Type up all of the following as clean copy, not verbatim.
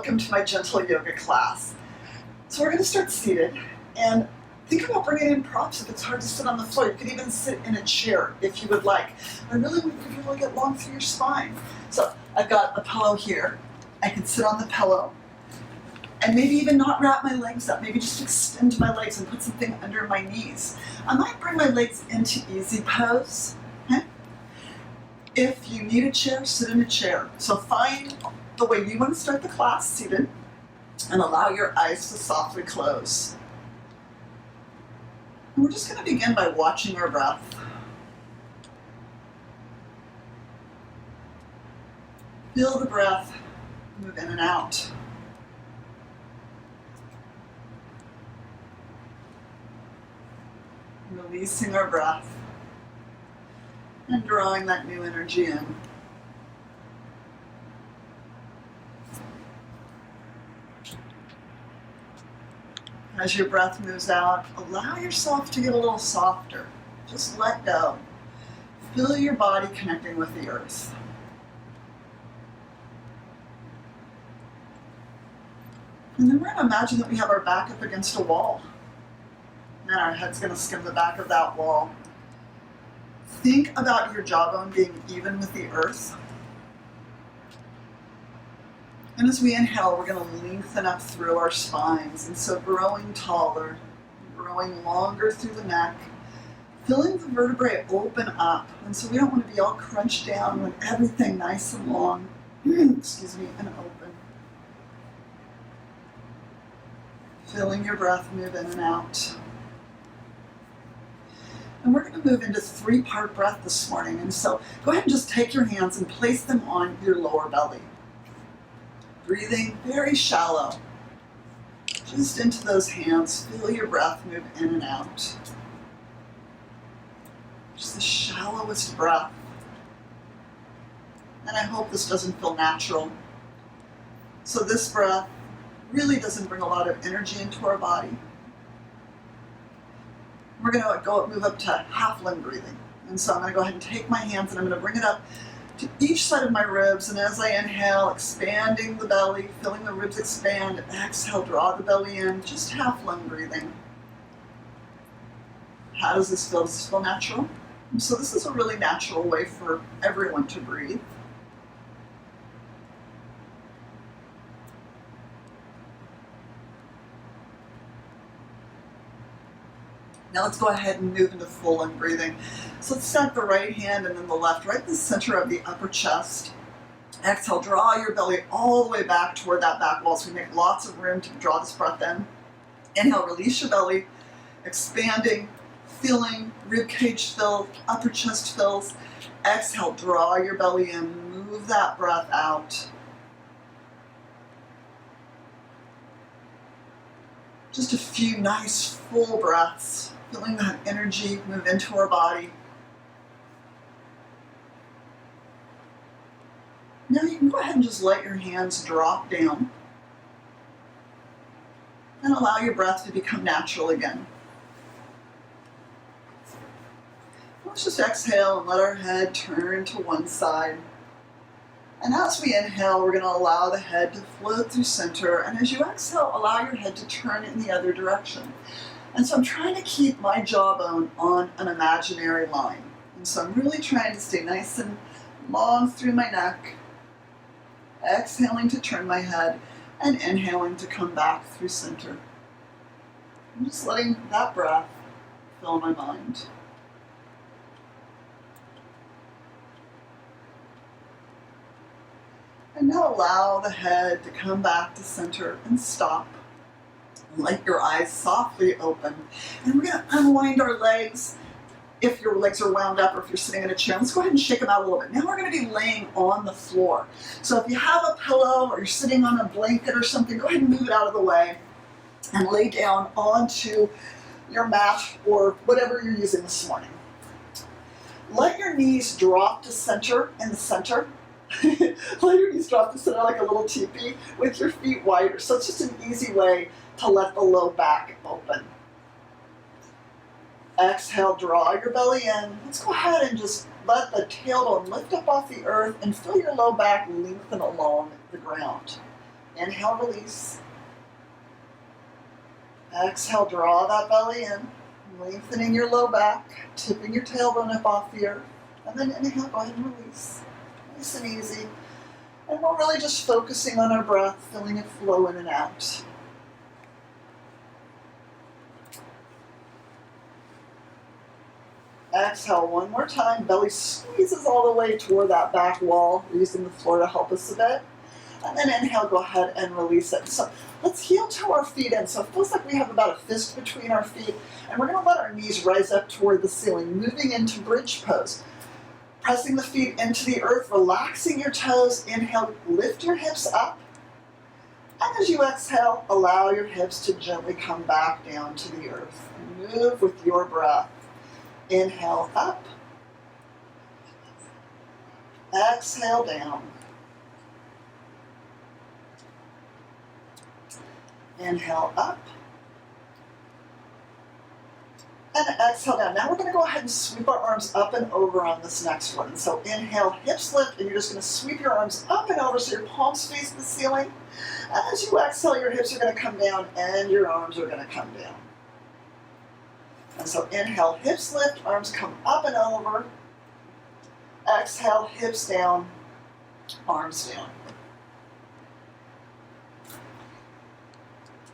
welcome to my gentle yoga class. So we're going to start seated, and think about bringing in props if it's hard to sit on the floor. You could even sit in a chair if you would like. I really want you to really get long through your spine. So I've got a pillow here. I can sit on the pillow and maybe even not wrap my legs up, maybe just extend my legs and put something under my knees. I might bring my legs into easy pose. Okay? If you need a chair, sit in a chair. So find the way you want to start the class seated and allow your eyes to softly close. And we're just going to begin by watching our breath. Feel the breath move in and out. Releasing our breath and drawing that new energy in. As your breath moves out, allow yourself to get a little softer. Just let go. Feel your body connecting with the earth. And then we're going to imagine that we have our back up against a wall. And our head's going to skim the back of that wall. Think about your jawbone being even with the earth. And as we inhale, we're going to lengthen up through our spines. And so growing taller, growing longer through the neck, feeling the vertebrae open up. And so we don't want to be all crunched down. We want everything nice and long, excuse me, and open. Feeling your breath move in and out. And we're going to move into 3-part breath this morning. And so go ahead and just take your hands and place them on your lower belly. Breathing very shallow. Just into those hands. Feel your breath move in and out. Just the shallowest breath. And I hope this doesn't feel natural. So this breath really doesn't bring a lot of energy into our body. We're going to move up to half-lung breathing. And so I'm going to go ahead and take my hands and I'm going to bring it up to each side of my ribs. And as I inhale, expanding the belly, feeling the ribs expand. Exhale, draw the belly in, just half-lung breathing. How does this feel? Does this feel natural? And so this is a really natural way for everyone to breathe. Now let's go ahead and move into full lung breathing. So let's set the right hand and then the left, right in the center of the upper chest. Exhale, draw your belly all the way back toward that back wall so we make lots of room to draw this breath in. Inhale, release your belly, expanding, feeling, rib cage filled, upper chest fills. Exhale, draw your belly in, move that breath out. Just a few nice full breaths. Feeling that energy move into our body. Now you can go ahead and just let your hands drop down and allow your breath to become natural again. Let's just exhale and let our head turn to one side. And as we inhale, we're going to allow the head to float through center. And as you exhale, allow your head to turn in the other direction. And so I'm trying to keep my jawbone on an imaginary line. And so I'm really trying to stay nice and long through my neck. Exhaling to turn my head and inhaling to come back through center. I'm just letting that breath fill my mind. And now allow the head to come back to center and stop. Let your eyes softly open. And we're going to unwind our legs if your legs are wound up or if you're sitting in a chair. Let's go ahead and shake them out a little bit. Now we're going to be laying on the floor. So if you have a pillow or you're sitting on a blanket or something, go ahead and move it out of the way and lay down onto your mat or whatever you're using this morning. Let your knees drop to center in the center. Let your knees drop to center like a little teepee with your feet wider. So it's just an easy way to let the low back open. Exhale, draw your belly in. Let's go ahead and just let the tailbone lift up off the earth and feel your low back lengthen along the ground. Inhale, release. Exhale, draw that belly in, lengthening your low back, tipping your tailbone up off the earth. And then inhale, go ahead and release. Nice and easy. And we're really just focusing on our breath, feeling it flow in and out. Exhale one more time. Belly squeezes all the way toward that back wall. We're using the floor to help us a bit. And then inhale, go ahead and release it. So let's heel toe our feet in. So it feels like we have about a fist between our feet. And we're going to let our knees rise up toward the ceiling, moving into bridge pose. Pressing the feet into the earth, relaxing your toes. Inhale, lift your hips up. And as you exhale, allow your hips to gently come back down to the earth. Move with your breath. Inhale up. Exhale down. Inhale up. And exhale down. Now we're going to go ahead and sweep our arms up and over on this next one. So inhale, hips lift, and you're just going to sweep your arms up and over so your palms face the ceiling. And as you exhale, your hips are going to come down and your arms are going to come down. And so inhale, hips lift, arms come up and over. Exhale, hips down, arms down.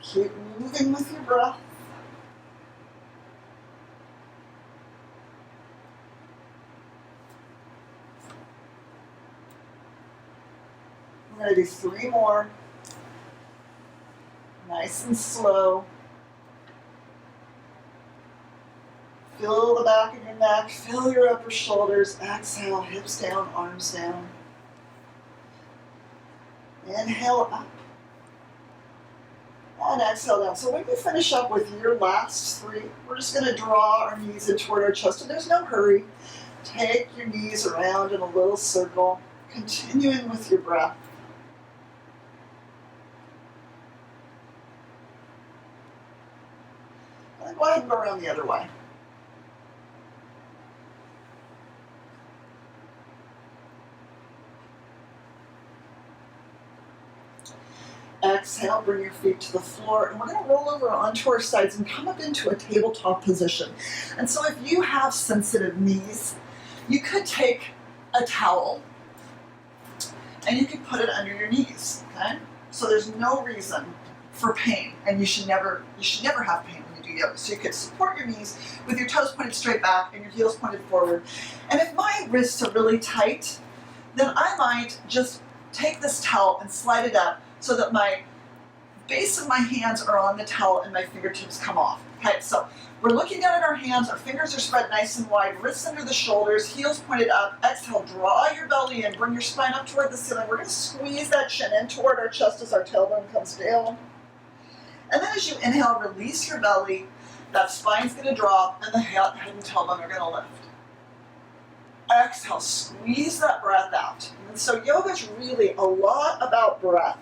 Keep moving with your breath. We're going to do 3 more. Nice and slow. Feel the back of your neck, feel your upper shoulders. Exhale, hips down, arms down. Inhale up. And exhale down. So when you finish up with your last 3, we're just going to draw our knees in toward our chest. And there's no hurry. Take your knees around in a little circle, continuing with your breath. And then go ahead and go around the other way. Exhale, bring your feet to the floor, and we're going to roll over onto our sides and come up into a tabletop position. And so if you have sensitive knees, you could take a towel and you could put it under your knees, okay? So there's no reason for pain, and you should never have pain when you do yoga. So you could support your knees with your toes pointed straight back and your heels pointed forward. And if my wrists are really tight, then I might just take this towel and slide it up so that my base of my hands are on the towel and my fingertips come off. Okay, so we're looking down at our hands, our fingers are spread nice and wide, wrists under the shoulders, heels pointed up. Exhale, draw your belly in, bring your spine up toward the ceiling. We're going to squeeze that chin in toward our chest as our tailbone comes down. And then as you inhale, release your belly, that spine's going to drop, and the head and tailbone are going to lift. Exhale, squeeze that breath out. And so yoga is really a lot about breath.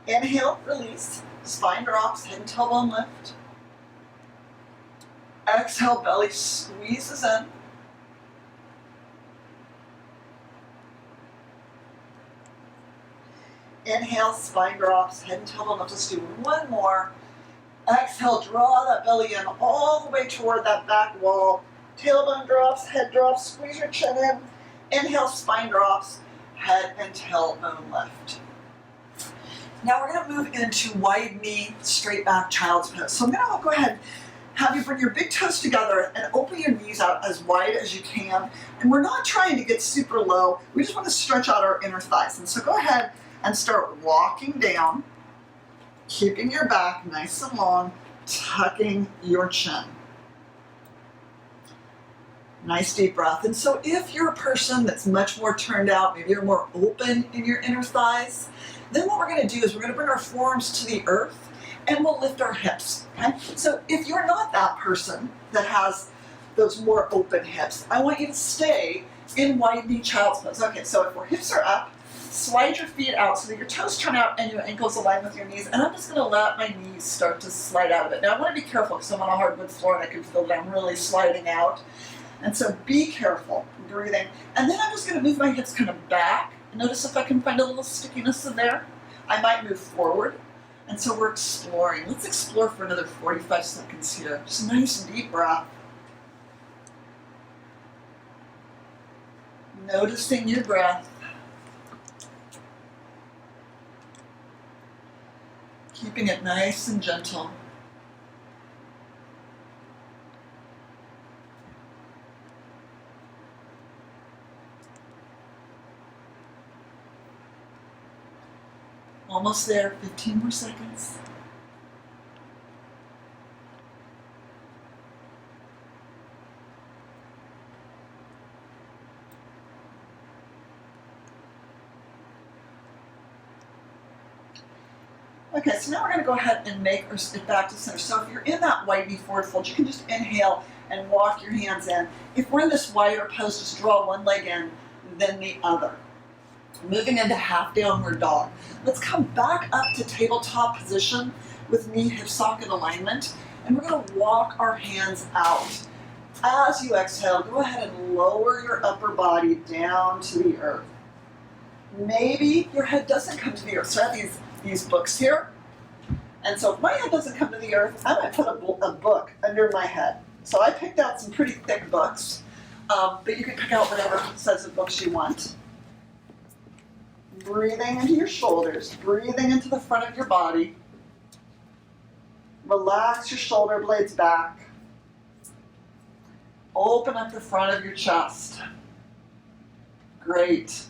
Inhale, release, spine drops, head and tailbone lift. Exhale, belly squeezes in. Inhale, spine drops, head and tailbone lift. Let's do 1 more. Exhale, draw that belly in all the way toward that back wall. Tailbone drops, head drops, squeeze your chin in. Inhale, spine drops, head and tailbone lift. Now we're going to move into wide knee, straight back child's pose. So I'm going to go ahead and have you bring your big toes together and open your knees out as wide as you can. And we're not trying to get super low. We just want to stretch out our inner thighs. And so go ahead and start walking down, keeping your back nice and long, tucking your chin. Nice deep breath. And so if you're a person that's much more turned out, maybe you're more open in your inner thighs, then what we're going to do is we're going to bring our forearms to the earth and we'll lift our hips. Okay? So if you're not that person that has those more open hips, I want you to stay in wide knee child's pose. Okay, so if our hips are up, slide your feet out so that your toes turn out and your ankles align with your knees. And I'm just going to let my knees start to slide out of it. Now I want to be careful because I'm on a hardwood floor and I can feel that I'm really sliding out. And so be careful, breathing. And then I'm just going to move my hips kind of back Notice if I can find a little stickiness in there. I might move forward. And so we're exploring. Let's explore for another 45 seconds here. Just a nice deep breath. Noticing your breath. Keeping it nice and gentle. Almost there, 15 more seconds. Okay, so now we're going to go ahead and make our sit back to center. So if you're in that wide knee forward fold, you can just inhale and walk your hands in. If we're in this wider pose, just draw one leg in, then the other. Moving into half downward dog. Let's come back up to tabletop position with knee hip socket alignment, and we're going to walk our hands out. As you exhale, go ahead and lower your upper body down to the earth. Maybe your head doesn't come to the earth. So I have these books here, and so if my head doesn't come to the earth, I might put a book under my head. So I picked out some pretty thick books, but you can pick out whatever size of books you want. Breathing into your shoulders, breathing into the front of your body. Relax your shoulder blades back. Open up the front of your chest. Great.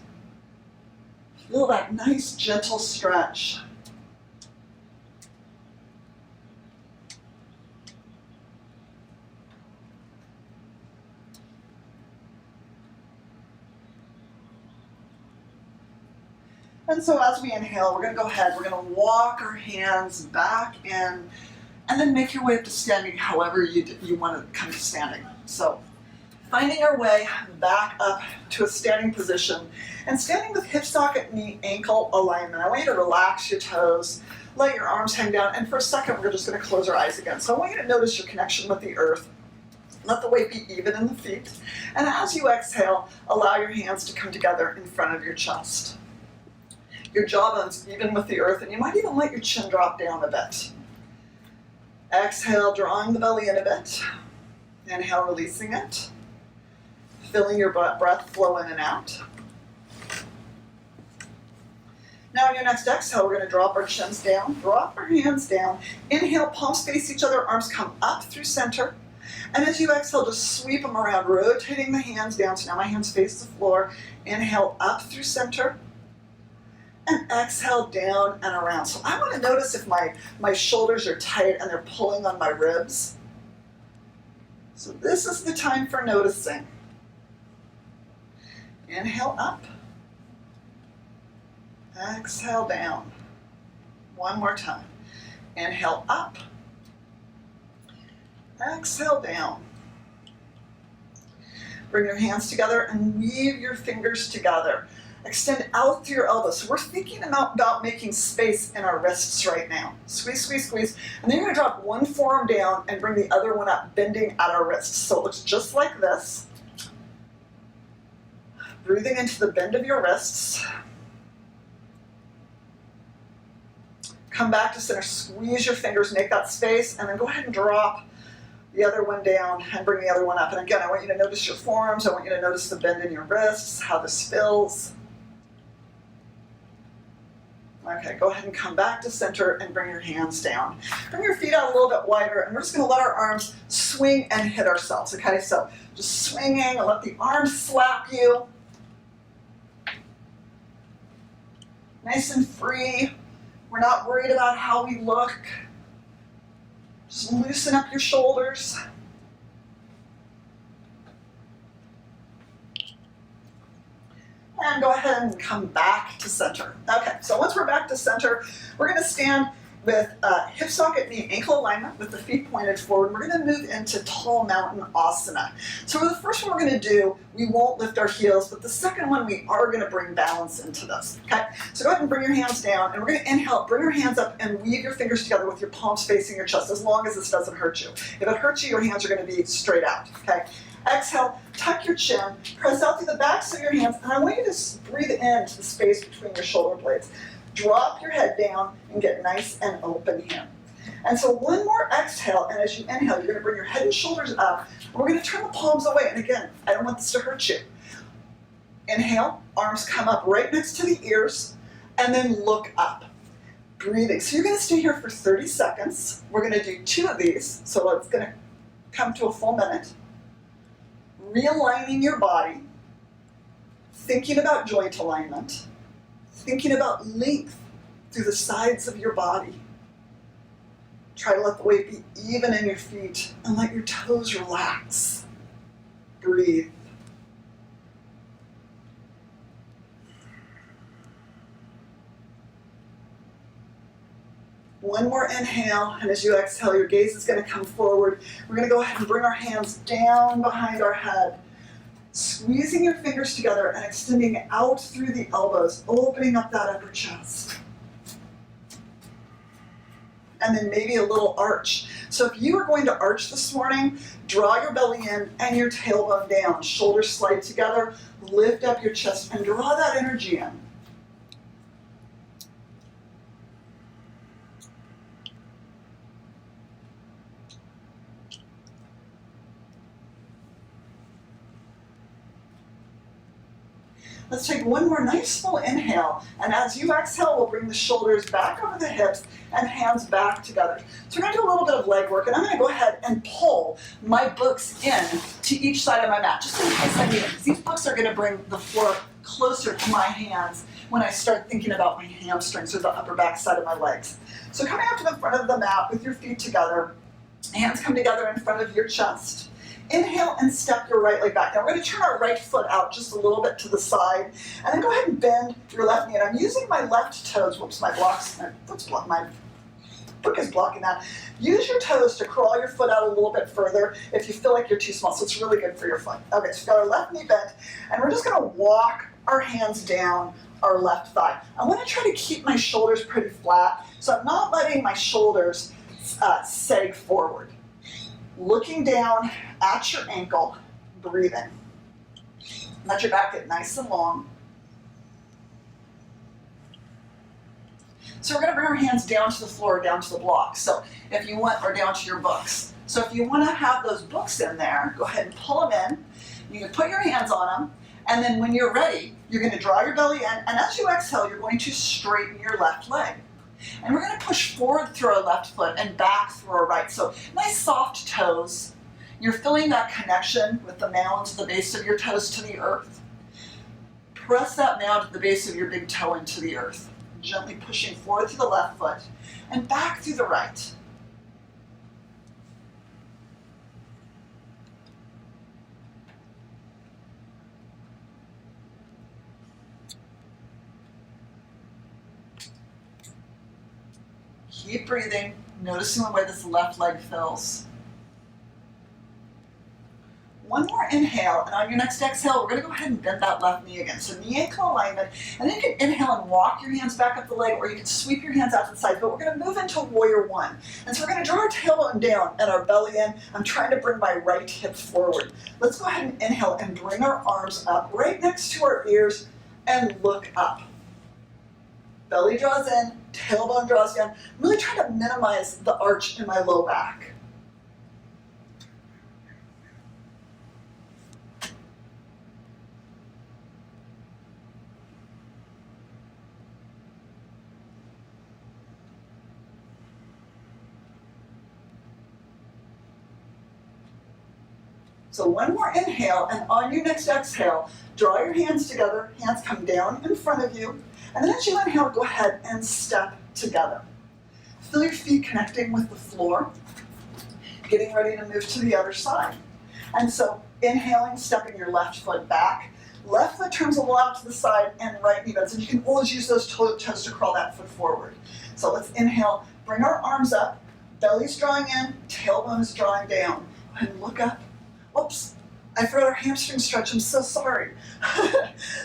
Feel that nice gentle stretch. And so as we inhale, we're going to go ahead, we're going to walk our hands back in, and then make your way up to standing however you want to come to standing. So finding our way back up to a standing position, and standing with hip socket, knee, ankle alignment. I want you to relax your toes, let your arms hang down, and for a second we're just going to close our eyes again. So I want you to notice your connection with the earth. Let the weight be even in the feet. And as you exhale, allow your hands to come together in front of your chest. Your jawbone's even with the earth, and you might even let your chin drop down a bit. Exhale, drawing the belly in a bit. Inhale, releasing it. Feeling your breath flow in and out. Now on your next exhale, we're going to drop our chins down, drop our hands down. Inhale, palms face each other, arms come up through center. And as you exhale, just sweep them around, rotating the hands down. So now my hands face the floor. Inhale, up through center. And exhale, down and around. So I want to notice if my shoulders are tight and they're pulling on my ribs. So this is the time for noticing. Inhale up. Exhale down. One more time. Inhale up. Exhale down. Bring your hands together and weave your fingers together. Extend out through your elbows. So we're thinking about making space in our wrists right now. Squeeze, squeeze, squeeze. And then you're going to drop one forearm down and bring the other one up, bending at our wrists. So it looks just like this. Breathing into the bend of your wrists. Come back to center. Squeeze your fingers, make that space, and then go ahead and drop the other one down and bring the other one up. And again, I want you to notice your forearms. I want you to notice the bend in your wrists, how this feels. Okay, go ahead and come back to center and bring your hands down. Bring your feet out a little bit wider, and we're just going to let our arms swing and hit ourselves. Okay, so just swinging and let the arms slap you. Nice and free. We're not worried about how we look. Just loosen up your shoulders. And go ahead and come back to center. Okay, so once we're back to center, we're going to stand with hip socket knee ankle alignment with the feet pointed forward. We're going to move into tall mountain asana. So for the first one we're going to do, we won't lift our heels, but the second one we are going to bring balance into this. Okay, so go ahead and bring your hands down, and we're going to inhale, bring your hands up and weave your fingers together with your palms facing your chest, as long as this doesn't hurt you. If it hurts you, your hands are going to be straight out. Okay, exhale, tuck your chin, press out through the backs of your hands, and I want you to breathe into the space between your shoulder blades. Drop your head down and get nice and open here. And so one more exhale, and as you inhale, you're going to bring your head and shoulders up. And we're going to turn the palms away. And again, I don't want this to hurt you. Inhale, arms come up right next to the ears, and then look up. Breathing. So you're going to stay here for 30 seconds. We're going to do 2 of these, so it's going to come to a full minute. Realigning your body, thinking about joint alignment, thinking about length through the sides of your body. Try to let the weight be even in your feet and let your toes relax. Breathe. One more inhale, and as you exhale, your gaze is going to come forward. We're going to go ahead and bring our hands down behind our head, squeezing your fingers together and extending out through the elbows, opening up that upper chest. And then maybe a little arch. So if you are going to arch this morning, draw your belly in and your tailbone down. Shoulders slide together, lift up your chest, and draw that energy in. Let's take one more nice full inhale, and as you exhale, we'll bring the shoulders back over the hips and hands back together. So we're going to do a little bit of leg work, and I'm going to go ahead and pull my books in to each side of my mat, just in case I need them, because these books are going to bring the floor closer to my hands when I start thinking about my hamstrings or the upper back side of my legs. So coming up to the front of the mat with your feet together, hands come together in front of your chest. Inhale and step your right leg back. Now we're going to turn our right foot out just a little bit to the side, and then go ahead and bend your left knee. And I'm using my left toes. Whoops, my book is blocking that. Use your toes to crawl your foot out a little bit further if you feel like you're too small. So it's really good for your foot. Okay, so we've got our left knee bent, and we're just going to walk our hands down our left thigh. I want to try to keep my shoulders pretty flat, so I'm not letting my shoulders sag forward. Looking down at your ankle, breathing. Let your back get nice and long. So we're going to bring our hands down to the floor, down to the block. So if you want, or down to your books. So if you want to have those books in there, go ahead and pull them in. You can put your hands on them, and then when you're ready, you're going to draw your belly in, and as you exhale, you're going to straighten your left leg. And we're going to push forward through our left foot and back through our right. So nice soft toes. You're feeling that connection with the mound to the base of your toes to the earth. Press that mound at the base of your big toe into the earth. Gently pushing forward through the left foot and back through the right. Keep breathing, noticing the way this left leg fills. One more inhale, and on your next exhale, we're going to go ahead and bend that left knee again. So knee ankle alignment, and then you can inhale and walk your hands back up the leg, or you can sweep your hands out to the side, but we're going to move into warrior one. And so we're going to draw our tailbone down and our belly in. I'm trying to bring my right hip forward. Let's go ahead and inhale and bring our arms up right next to our ears and look up. Belly draws in, tailbone draws down. I'm really trying to minimize the arch in my low back. So one more inhale, and on your next exhale, draw your hands together, hands come down in front of you, and then as you inhale, go ahead and step together. Feel your feet connecting with the floor, getting ready to move to the other side. And so inhaling, stepping your left foot back, left foot turns a little out to the side, and right knee bends. And you can always use those toes to crawl that foot forward. So let's inhale, bring our arms up, belly's drawing in, tailbone is drawing down. And look up. Oops, I forgot our hamstring stretch, I'm so sorry.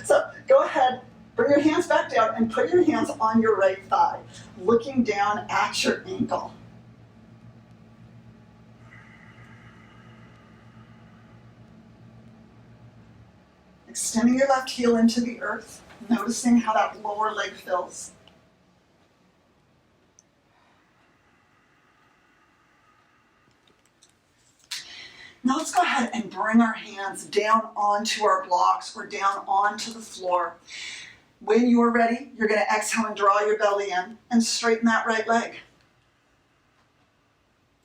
So go ahead, bring your hands back down and put your hands on your right thigh, looking down at your ankle. Extending your left heel into the earth, noticing how that lower leg feels. Now let's go ahead and bring our hands down onto our blocks or down onto the floor. When you are ready, you're going to exhale and draw your belly in and straighten that right leg.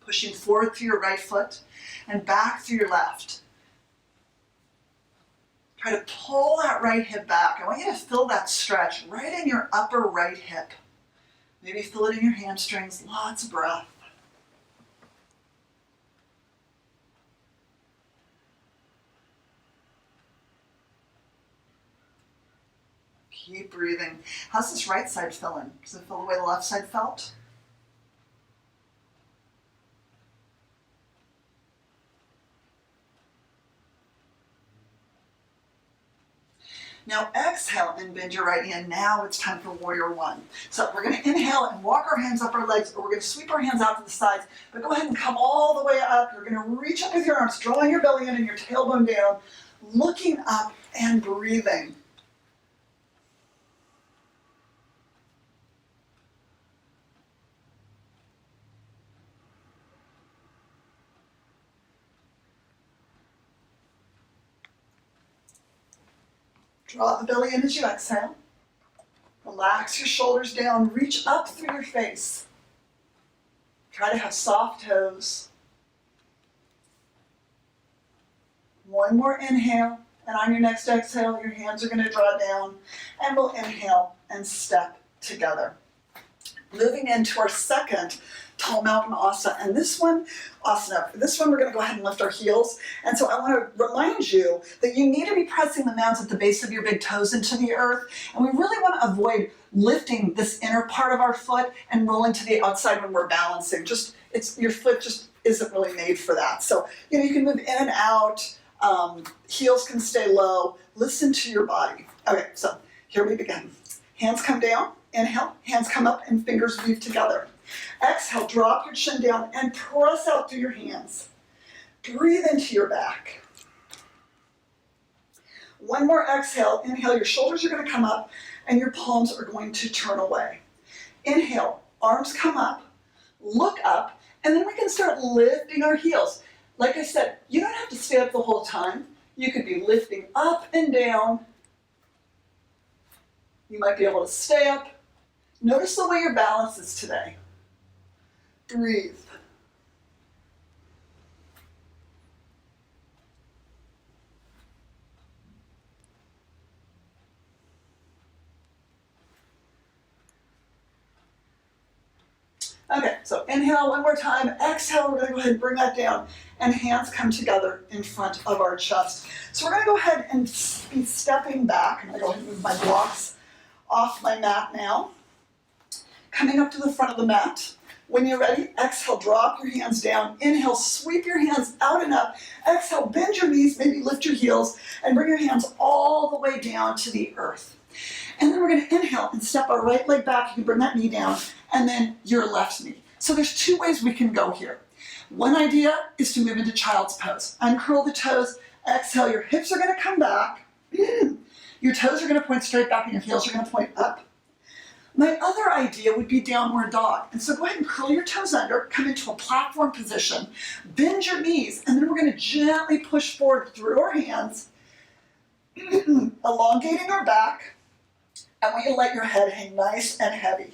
Pushing forward through your right foot and back through your left. Try to pull that right hip back. I want you to feel that stretch right in your upper right hip. Maybe feel it in your hamstrings. Lots of breath. Keep breathing. How's this right side feeling? Does it feel the way the left side felt? Now exhale and bend your right hand. Now it's time for warrior one. So we're going to inhale and walk our hands up our legs, or we're going to sweep our hands out to the sides. But go ahead and come all the way up. You're going to reach up with your arms, drawing your belly in and your tailbone down, looking up and breathing. Draw the belly in as you exhale. Relax your shoulders down. Reach up through your face. Try to have soft toes. One more inhale, and on your next exhale, your hands are going to draw down, and we'll inhale and step together. Moving into our second tall mountain asana, and this one we're going to go ahead and lift our heels. And so I want to remind you that you need to be pressing the mounds at the base of your big toes into the earth, and we really want to avoid lifting this inner part of our foot and rolling to the outside when we're balancing. Your foot just isn't really made for that. So you can move in and out. Heels can stay low. Listen to your body. Okay, so here we begin. Hands come down. Inhale, hands come up and fingers weave together. Exhale, drop your chin down and press out through your hands. Breathe into your back. One more exhale. Inhale, your shoulders are going to come up and your palms are going to turn away. Inhale, arms come up, look up, and then we can start lifting our heels. Like I said, you don't have to stay up the whole time. You could be lifting up and down. You might be able to stay up. Notice the way your balance is today. Breathe. Okay, so inhale one more time. Exhale, we're going to go ahead and bring that down. And hands come together in front of our chest. So we're going to go ahead and be stepping back. I'm going to go ahead and move my blocks off my mat now. Coming up to the front of the mat. When you're ready, exhale, drop your hands down. Inhale, sweep your hands out and up. Exhale, bend your knees, maybe lift your heels, and bring your hands all the way down to the earth. And then we're going to inhale and step our right leg back. You can bring that knee down, and then your left knee. So there's two ways we can go here. One idea is to move into child's pose. Uncurl the toes, exhale, your hips are going to come back. Your toes are going to point straight back and your heels are going to point up. My other idea would be downward dog. And so go ahead and curl your toes under, come into a platform position, bend your knees, and then we're going to gently push forward through our hands, elongating our back. I want you to let your head hang nice and heavy.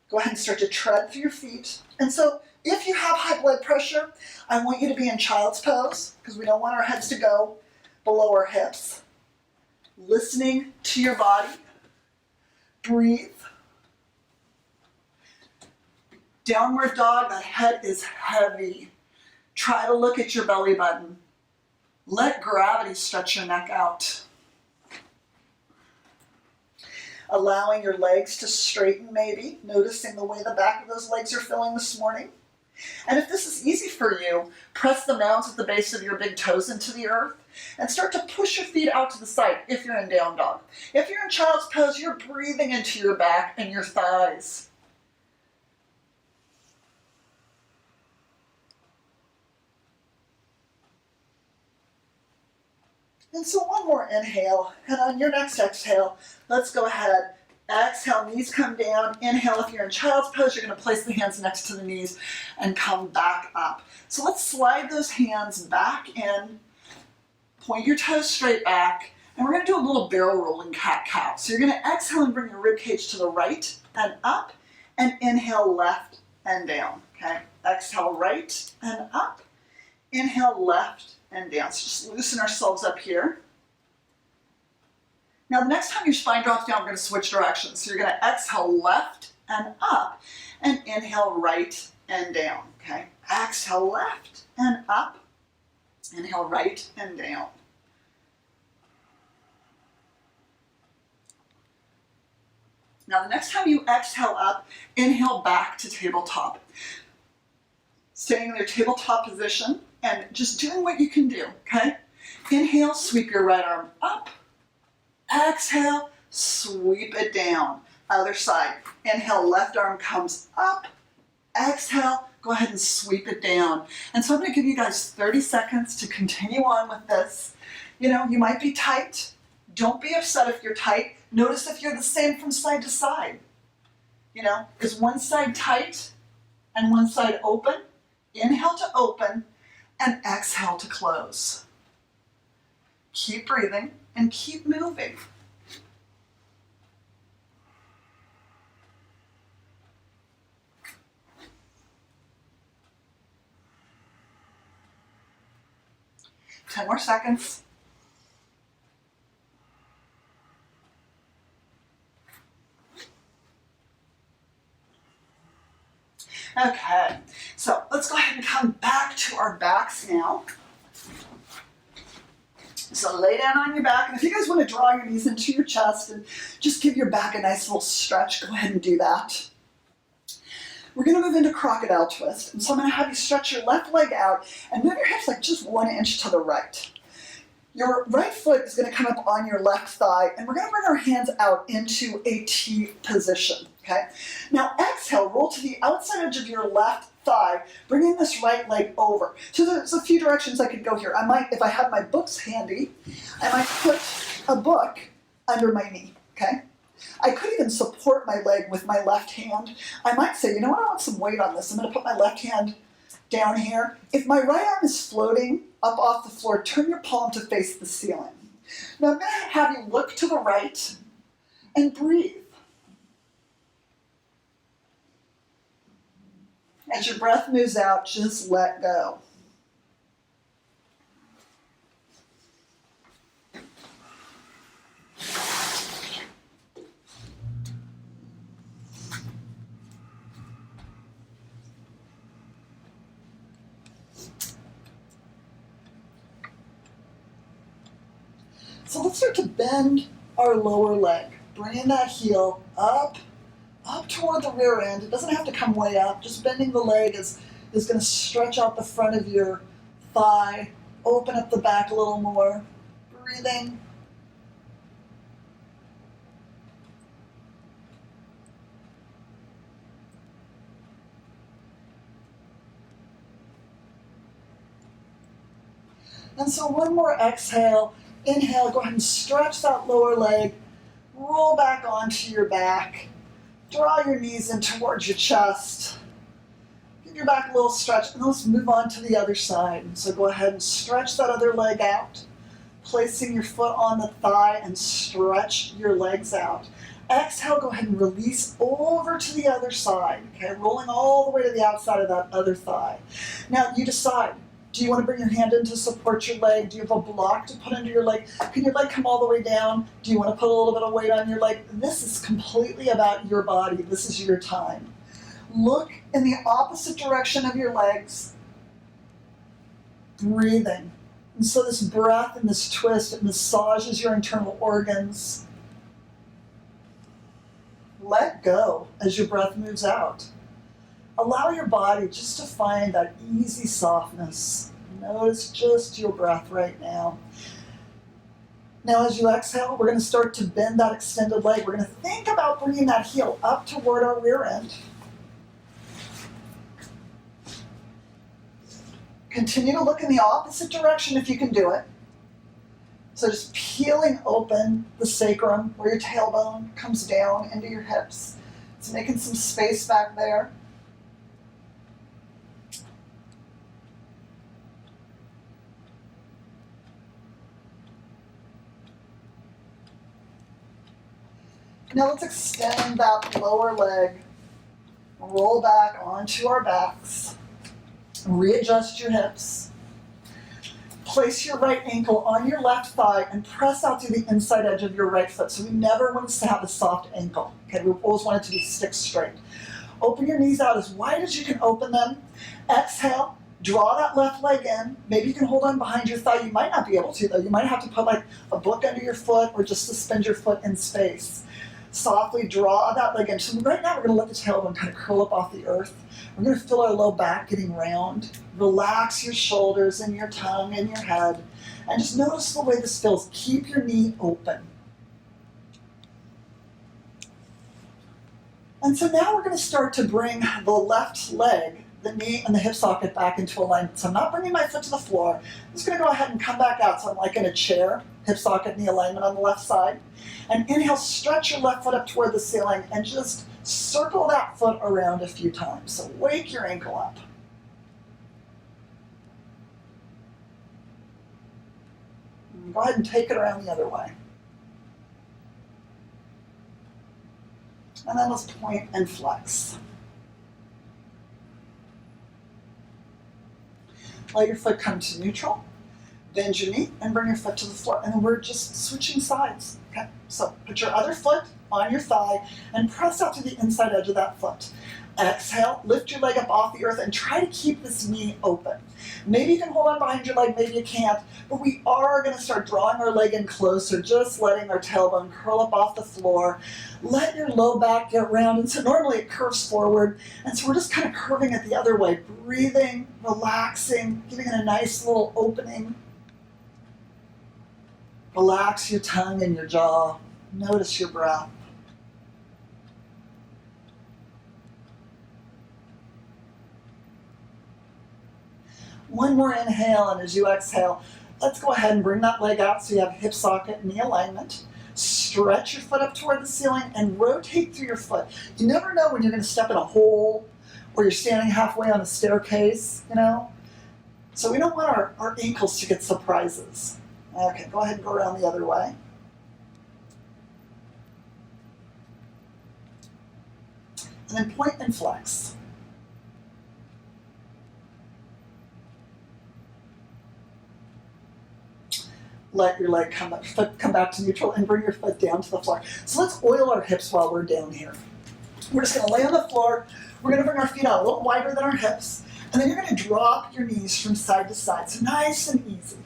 Go ahead and start to tread through your feet. And so if you have high blood pressure, I want you to be in child's pose because we don't want our heads to go below our hips. Listening to your body. Breathe. Downward dog, the head is heavy. Try to look at your belly button. Let gravity stretch your neck out. allowing your legs to straighten maybe, noticing the way the back of those legs are feeling this morning. And if this is easy for you, press the mounds at the base of your big toes into the earth and start to push your feet out to the side if you're in down dog. If you're in child's pose, you're breathing into your back and your thighs. And so one more inhale, and on your next exhale, let's go ahead. Exhale, knees come down. Inhale, if you're in child's pose, you're going to place the hands next to the knees and come back up. So let's slide those hands back in, point your toes straight back, and we're going to do a little barrel rolling cat-cow. So you're going to exhale and bring your rib cage to the right and up, and inhale left and down. Okay, exhale right and up, inhale left and down. So just loosen ourselves up here. Now, the next time your spine drops down, we're going to switch directions. So you're going to exhale left and up, and inhale right and down. Okay, exhale left and up, inhale right and down. Now, the next time you exhale up, inhale back to tabletop. Staying in your tabletop position and just doing what you can do, okay? Inhale, sweep your right arm up. Exhale, sweep it down. Other side. Inhale, left arm comes up. Exhale, go ahead and sweep it down. And so I'm going to give you guys 30 seconds to continue on with this. You know, you might be tight. Don't be upset if you're tight. Notice if you're the same from side to side. You know, is one side tight and one side open? Inhale to open and exhale to close. Keep breathing and keep moving. Ten more seconds. Okay, so let's go ahead and come back to our backs now. So lay down on your back, and if you guys want to draw your knees into your chest and just give your back a nice little stretch, go ahead and do that. We're going to move into crocodile twist, and so I'm going to have you stretch your left leg out and move your hips like just 1 inch to the right. Your right foot is going to come up on your left thigh, and we're going to bring our hands out into a T position, okay? Now exhale, roll to the outside edge of your left thigh, bringing this right leg over. So there's a few directions I could go here. I might, if I have my books handy, I might put a book under my knee, okay? I could even support my leg with my left hand. I might say, you know what, I want some weight on this. I'm going to put my left hand down here. If my right arm is floating up off the floor, turn your palm to face the ceiling. Now I'm going to have you look to the right and breathe. As your breath moves out, just let go. So let's start to bend our lower leg, bringing that heel up toward the rear end. It doesn't have to come way up. Just bending the leg is going to stretch out the front of your thigh, open up the back a little more. Breathing. And so one more exhale. Inhale, go ahead and stretch that lower leg. Roll back onto your back. Draw your knees in towards your chest. Give your back a little stretch, and let's move on to the other side. So go ahead and stretch that other leg out, placing your foot on the thigh and stretch your legs out. Exhale, go ahead and release over to the other side, okay? Rolling all the way to the outside of that other thigh. Now you decide. Do you want to bring your hand in to support your leg? Do you have a block to put under your leg? Can your leg come all the way down? Do you want to put a little bit of weight on your leg? This is completely about your body. This is your time. Look in the opposite direction of your legs. Breathing. And so this breath and this twist, it massages your internal organs. let go as your breath moves out. Allow your body just to find that easy softness. Notice just your breath right now. Now as you exhale, we're going to start to bend that extended leg. We're going to think about bringing that heel up toward our rear end. Continue to look in the opposite direction if you can do it. So just peeling open the sacrum where your tailbone comes down into your hips. It's making some space back there. Now let's extend that lower leg, roll back onto our backs, readjust your hips. Place your right ankle on your left thigh and press out to the inside edge of your right foot. So we never want to have a soft ankle. Okay, we always want it to be stick straight. Open your knees out as wide as you can open them. Exhale, draw that left leg in. Maybe you can hold on behind your thigh. You might not be able to though. You might have to put like a book under your foot or just suspend your foot in space. Softly draw that leg in. So right now we're going to let the tailbone kind of curl up off the earth. We're going to feel our low back getting round. Relax your shoulders and your tongue and your head. And just notice the way this feels. Keep your knee open. And so now we're going to start to bring the left leg, the knee and the hip socket back into alignment. So I'm not bringing my foot to the floor. I'm just going to go ahead and come back out. So I'm like in a chair, hip socket, knee alignment on the left side. And inhale, stretch your left foot up toward the ceiling and just circle that foot around a few times. So wake your ankle up. And go ahead and take it around the other way. And then let's point and flex. Let your foot come to neutral. Bend your knee and bring your foot to the floor. And then we're just switching sides. Okay? So put your other foot on your thigh and press out to the inside edge of that foot. Exhale, lift your leg up off the earth and try to keep this knee open. Maybe you can hold on behind your leg, maybe you can't, but we are going to start drawing our leg in closer, just letting our tailbone curl up off the floor. Let your low back get round, and so normally it curves forward, and so we're just kind of curving it the other way, breathing, relaxing, giving it a nice little opening. Relax your tongue and your jaw. Notice your breath. One more inhale, and as you exhale, let's go ahead and bring that leg out so you have hip socket, knee alignment. Stretch your foot up toward the ceiling and rotate through your foot. You never know when you're going to step in a hole or you're standing halfway on a staircase, you know? So we don't want our ankles to get surprises. Okay, go ahead and go around the other way. And then point and flex. Let your leg foot come back to neutral and bring your foot down to the floor. So let's oil our hips while we're down here. We're just going to lay on the floor. We're going to bring our feet out a little wider than our hips. And then you're going to drop your knees from side to side. So nice and easy.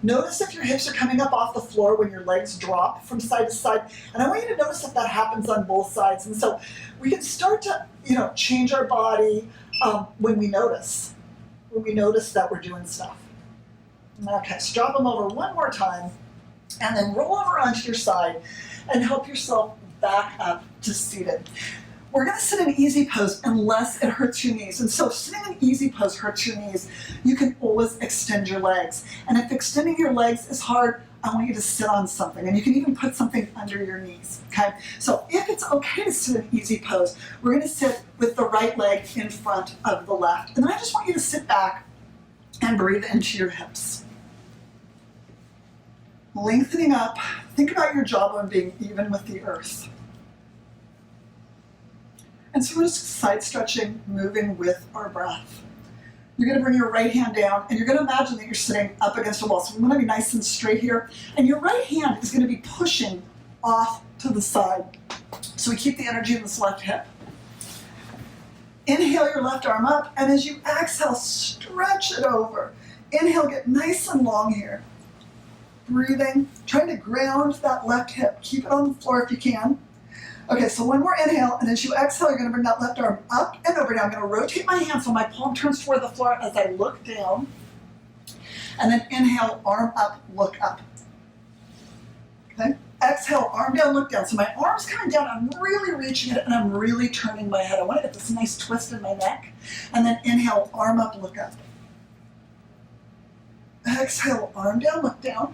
Notice if your hips are coming up off the floor when your legs drop from side to side. And I want you to notice if that happens on both sides. And so we can start to, change our body when we notice that we're doing stuff. Okay, so drop them over one more time and then roll over onto your side and help yourself back up to seated. We're going to sit in easy pose unless it hurts your knees. And so if sitting in easy pose hurts your knees, you can always extend your legs. And if extending your legs is hard, I want you to sit on something. And you can even put something under your knees, okay? So if it's okay to sit in easy pose, we're going to sit with the right leg in front of the left. And then I just want you to sit back and breathe into your hips. Lengthening up. Think about your jawbone being even with the earth. And so we're just side stretching, moving with our breath. You're going to bring your right hand down, and you're going to imagine that you're sitting up against a wall. So we want to be nice and straight here. And your right hand is going to be pushing off to the side. So we keep the energy in this left hip. Inhale your left arm up, and as you exhale, stretch it over. Inhale, get nice and long here. breathing, trying to ground that left hip. Keep it on the floor if you can. Okay, so one more inhale, and as you exhale, you're gonna bring that left arm up and over. Now I'm gonna rotate my hand so my palm turns toward the floor as I look down. And then inhale, arm up, look up. Okay, exhale, arm down, look down. So my arm's coming down, I'm really reaching it, and I'm really turning my head. I wanna get this nice twist in my neck. And then inhale, arm up, look up. Exhale, arm down, look down.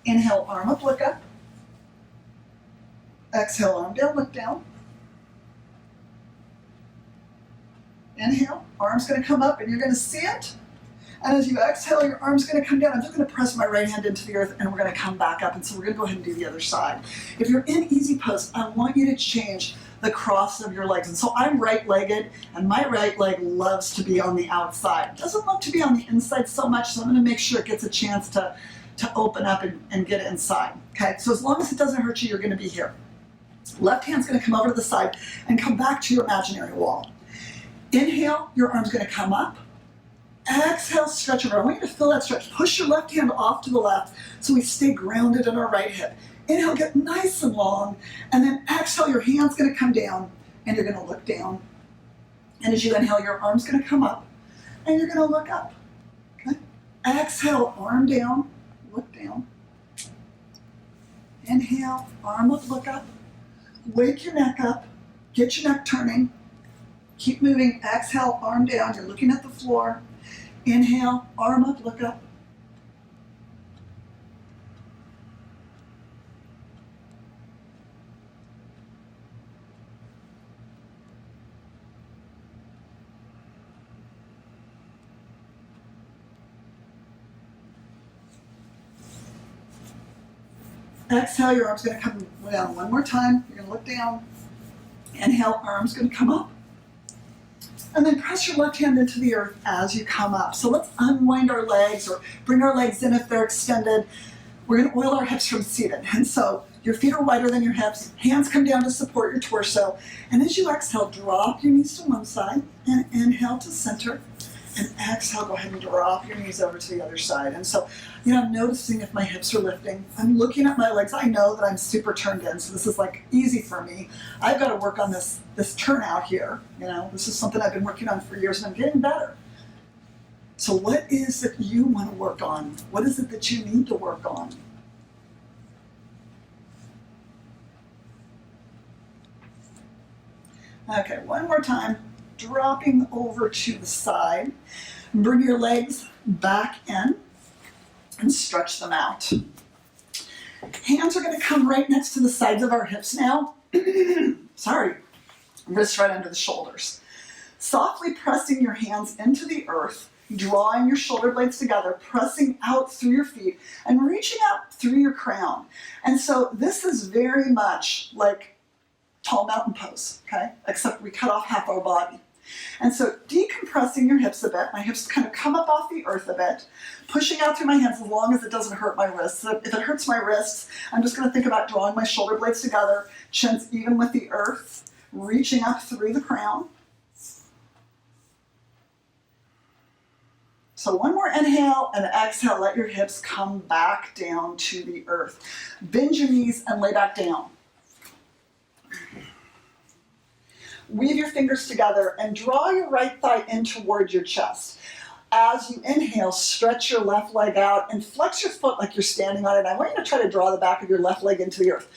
Inhale, arm up, look up. Exhale, arm down, look down. Inhale, arm's gonna come up and you're gonna see it. And as you exhale, your arm's gonna come down. I'm just gonna press my right hand into the earth and we're gonna come back up. And so we're gonna go ahead and do the other side. If you're in easy pose, I want you to change the cross of your legs. And so I'm right-legged and my right leg loves to be on the outside. It doesn't love to be on the inside so much, so I'm gonna make sure it gets a chance to open up and get inside. Okay, so as long as it doesn't hurt you, you're gonna be here. Left hand's gonna come over to the side and come back to your imaginary wall. Inhale, your arm's gonna come up. Exhale, stretch over. I want you to feel that stretch. Push your left hand off to the left so we stay grounded in our right hip. Inhale, get nice and long. And then exhale, your hand's gonna come down and you're gonna look down. And as you inhale, your arm's gonna come up and you're gonna look up. Okay? Exhale, arm down, look down. Inhale, arm up, look up. Wake your neck up, get your neck turning. Keep moving, exhale, arm down, you're looking at the floor. Inhale, arm up, look up. Exhale, your arm's gonna come down one more time. You're gonna look down. Inhale, arm's gonna come up. And then press your left hand into the earth as you come up. So let's unwind our legs or bring our legs in if they're extended. We're gonna oil our hips from seated. And so your feet are wider than your hips. Hands come down to support your torso. And as you exhale, drop your knees to one side and inhale to center. And exhale, go ahead and drop your knees over to the other side. And so, I'm noticing if my hips are lifting. I'm looking at my legs. I know that I'm super turned in, so this is like easy for me. I've got to work on this turnout here. This is something I've been working on for years and I'm getting better. So what is it you want to work on? What is it that you need to work on? Okay, one more time. Dropping over to the side. Bring your legs back in and stretch them out. Hands are going to come right next to the sides of our hips now. Sorry. Wrists right under the shoulders. Softly pressing your hands into the earth, drawing your shoulder blades together, pressing out through your feet, and reaching out through your crown. And so this is very much like tall mountain pose, okay? Except we cut off half our body. And so decompressing your hips a bit, my hips kind of come up off the earth a bit, pushing out through my hands as long as it doesn't hurt my wrists. So if it hurts my wrists, I'm just going to think about drawing my shoulder blades together, chins even with the earth, reaching up through the crown. So one more inhale and exhale, let your hips come back down to the earth. Bend your knees and lay back down. Weave your fingers together and draw your right thigh in towards your chest. As you inhale, stretch your left leg out and flex your foot like you're standing on it. I want you to try to draw the back of your left leg into the earth.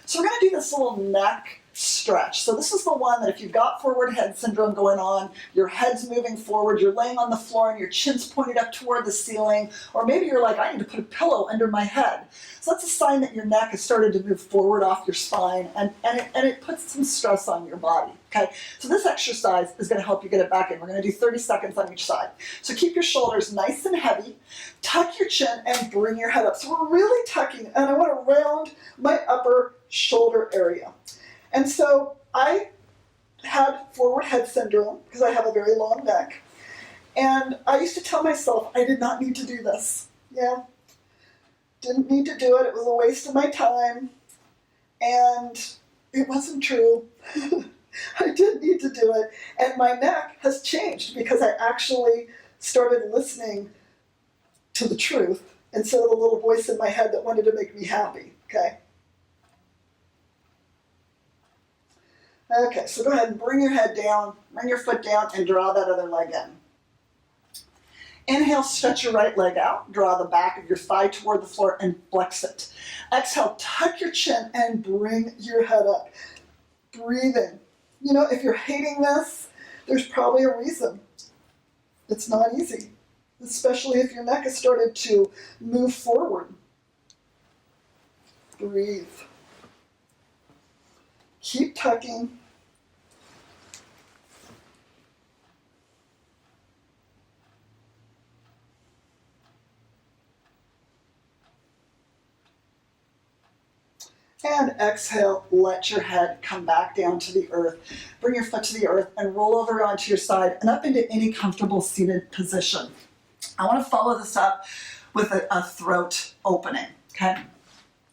So we're going to do this little neck stretch. So this is the one that if you've got forward head syndrome going on, your head's moving forward, you're laying on the floor and your chin's pointed up toward the ceiling, or maybe you're like, I need to put a pillow under my head. So that's a sign that your neck has started to move forward off your spine and it puts some stress on your body. Okay, so this exercise is going to help you get it back in. We're going to do 30 seconds on each side. So keep your shoulders nice and heavy, tuck your chin and bring your head up. So we're really tucking and I want to round my upper shoulder area. And so I had forward head syndrome because I have a very long neck. And I used to tell myself I did not need to do this. Yeah, didn't need to do it. It was a waste of my time. And it wasn't true. I did need to do it. And my neck has changed because I actually started listening to the truth instead of the little voice in my head that wanted to make me happy, okay? Okay, so go ahead and bring your head down, bring your foot down, and draw that other leg in. Inhale, stretch your right leg out, draw the back of your thigh toward the floor and flex it. Exhale, tuck your chin and bring your head up. Breathe in. You know, if you're hating this, there's probably a reason. It's not easy, especially if your neck has started to move forward. Breathe. Keep tucking. And exhale, let your head come back down to the earth. Bring your foot to the earth and roll over onto your side and up into any comfortable seated position. I want to follow this up with a throat opening, okay?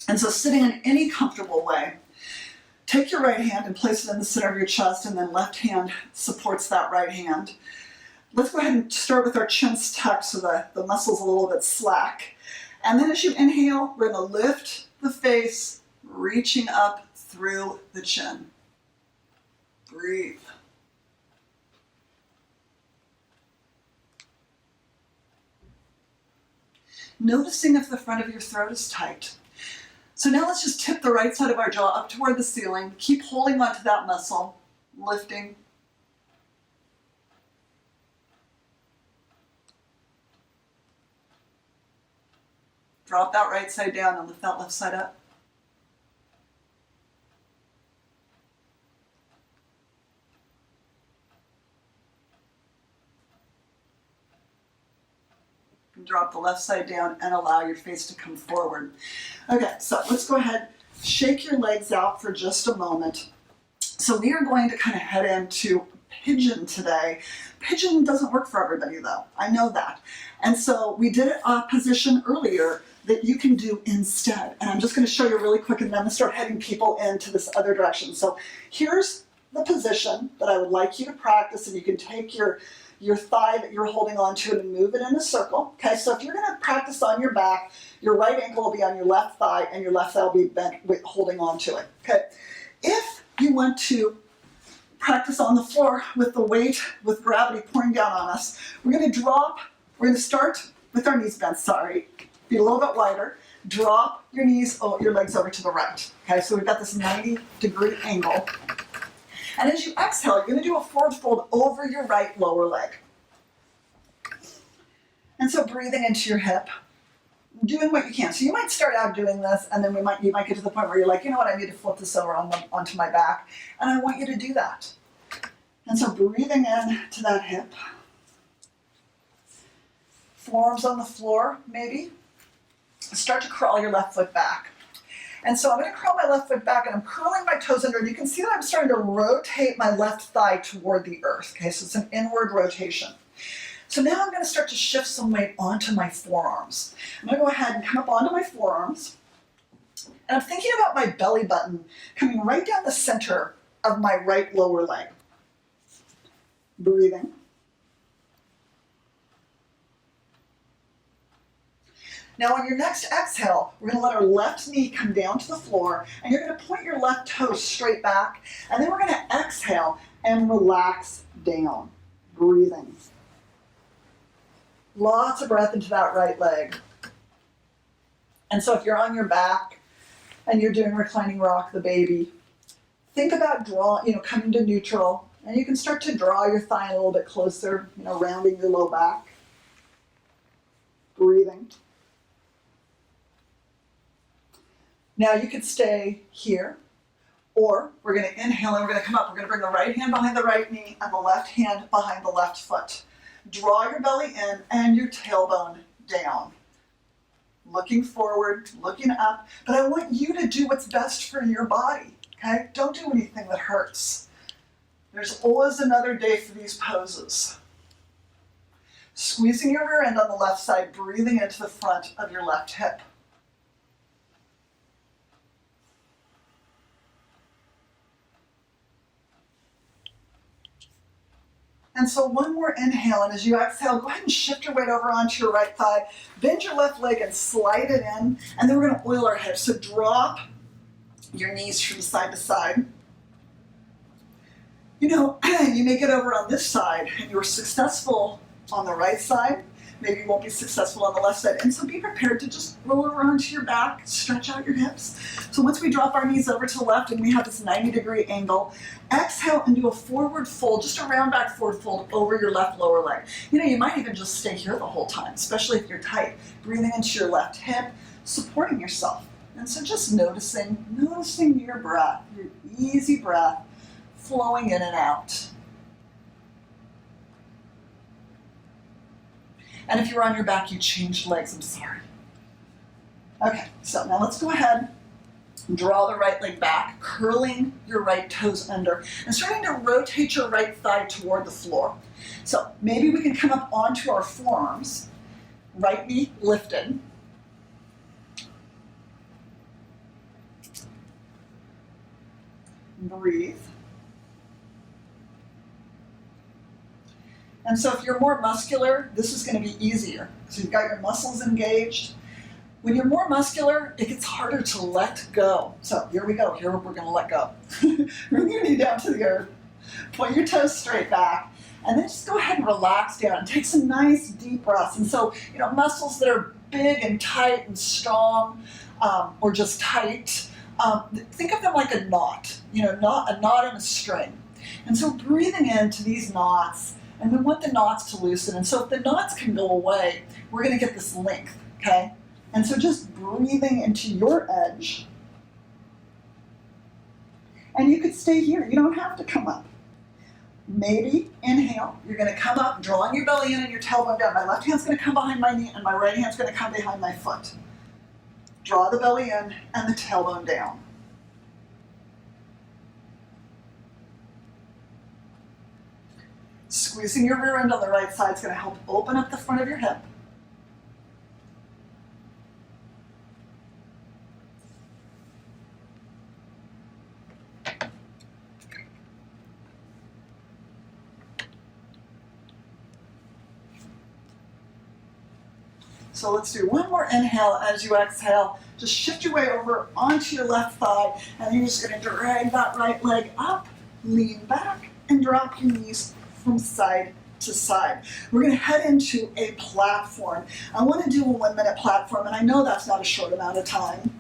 And so sitting in any comfortable way, take your right hand and place it in the center of your chest, and then left hand supports that right hand. Let's go ahead and start with our chins tucked so the muscles a little bit slack. And then as you inhale, we're going to lift the face, reaching up through the chin. Breathe. Noticing if the front of your throat is tight. So now let's just tip the right side of our jaw up toward the ceiling. Keep holding onto that muscle, lifting. Drop that right side down and lift that left side up. Drop the left side down and allow your face to come forward. Okay, so let's go ahead, shake your legs out for just a moment. So we are going to kind of head into pigeon today. Pigeon doesn't work for everybody though, I know that. And so we did a position earlier that you can do instead. And I'm just going to show you really quick and then I'm going to start heading people into this other direction. So here's the position that I would like you to practice, and you can take your thigh that you're holding onto and move it in a circle. Okay, so if you're going to practice on your back, your right ankle will be on your left thigh and your left thigh will be bent with holding onto it. Okay, if you want to practice on the floor with the weight, with gravity pouring down on us, we're going to start with our knees bent, be a little bit wider. Drop your your legs over to the right. Okay, so we've got this 90-degree angle. And as you exhale, you're going to do a forward fold over your right lower leg. And so breathing into your hip, doing what you can. So you might start out doing this, and then you might get to the point where you're like, you know what, I need to flip this over onto my back. And I want you to do that. And so breathing in to that hip. Forearms on the floor, maybe. Start to crawl your left foot back. And so I'm going to curl my left foot back and I'm curling my toes under. And you can see that I'm starting to rotate my left thigh toward the earth. Okay, so it's an inward rotation. So now I'm going to start to shift some weight onto my forearms. I'm going to go ahead and come up onto my forearms. And I'm thinking about my belly button coming right down the center of my right lower leg. Breathing. Now on your next exhale, we're going to let our left knee come down to the floor, and you're going to point your left toe straight back, and then we're going to exhale and relax down. Breathing. Lots of breath into that right leg. And so if you're on your back and you're doing reclining rock the baby, think about coming to neutral, and you can start to draw your thigh a little bit closer, rounding your low back. Breathing. Now you could stay here, or we're going to inhale and we're going to come up. We're going to bring the right hand behind the right knee and the left hand behind the left foot. Draw your belly in and your tailbone down. Looking forward, looking up, but I want you to do what's best for your body, okay? Don't do anything that hurts. There's always another day for these poses. Squeezing your rear end on the left side, breathing into the front of your left hip. And so one more inhale, and as you exhale, go ahead and shift your weight over onto your right thigh, bend your left leg and slide it in, and then we're gonna oil our hips. So drop your knees from side to side. You know, you may get over on this side and you're successful on the right side, maybe you won't be successful on the left side. And so be prepared to just roll over onto your back, stretch out your hips. So once we drop our knees over to the left and we have this 90-degree angle, exhale and do a forward fold, just a round back forward fold over your left lower leg. You know, you might even just stay here the whole time, especially if you're tight. Breathing into your left hip, supporting yourself. And so just noticing your breath, your easy breath flowing in and out. And if you're on your back, you changed legs, I'm sorry. Okay, so now let's go ahead and draw the right leg back, curling your right toes under, and starting to rotate your right thigh toward the floor. So maybe we can come up onto our forearms, right knee lifted. Breathe. And so if you're more muscular, this is going to be easier. So you've got your muscles engaged. When you're more muscular, it gets harder to let go. So here we go. Here we're going to let go. Bring your knee down to the earth. Point your toes straight back. And then just go ahead and relax down and take some nice deep breaths. And so, you know, muscles that are big and tight and strong, or just tight, think of them like a knot. You know, a knot in a string. And so breathing into these knots, and we want the knots to loosen. And so if the knots can go away, we're going to get this length, okay? And so just breathing into your edge. And you could stay here. You don't have to come up. Maybe inhale. You're going to come up, drawing your belly in and your tailbone down. My left hand's going to come behind my knee and my right hand's going to come behind my foot. Draw the belly in and the tailbone down. Squeezing your rear end on the right side is going to help open up the front of your hip. So let's do one more inhale as you exhale. Just shift your way over onto your left thigh, and you're just going to drag that right leg up, lean back, and drop your knees from side to side. We're going to head into a platform. I want to do a 1-minute platform, and I know that's not a short amount of time.